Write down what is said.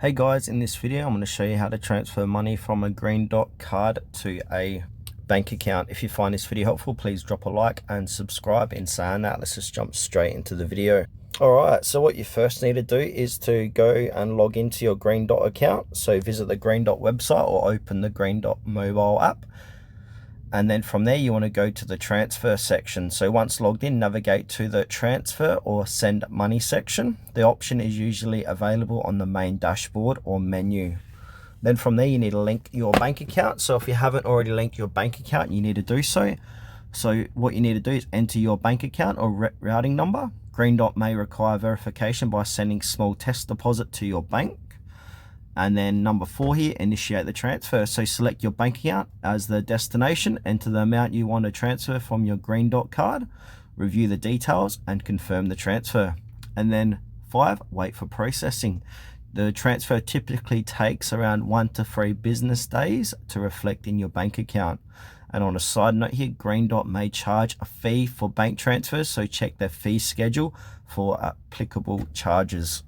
Hey guys, in this video I'm going to show you how to transfer money from a Greendot card to a bank account. If you find this video helpful, please drop a like and subscribe. In saying that, let's just jump straight into the video. Alright, so what you first need to do is to go and log into your Greendot account. So visit the Greendot website or open the Greendot mobile app. And then from there you want to go to the transfer section. So once logged in, navigate to the transfer or send money section. The option is usually available on the main dashboard or menu. Then from there you need to link your bank account. So if you haven't already linked your bank account, you need to do so. So what you need to do is enter your bank account or routing number. Greendot may require verification by sending small test deposit to your bank. And then number 4 here, initiate the transfer. So select your bank account as the destination, enter the amount you want to transfer from your Greendot card, review the details and confirm the transfer. And then 5, wait for processing. The transfer typically takes around 1 to 3 business days to reflect in your bank account. And on a side note here, Greendot may charge a fee for bank transfers, so check their fee schedule for applicable charges.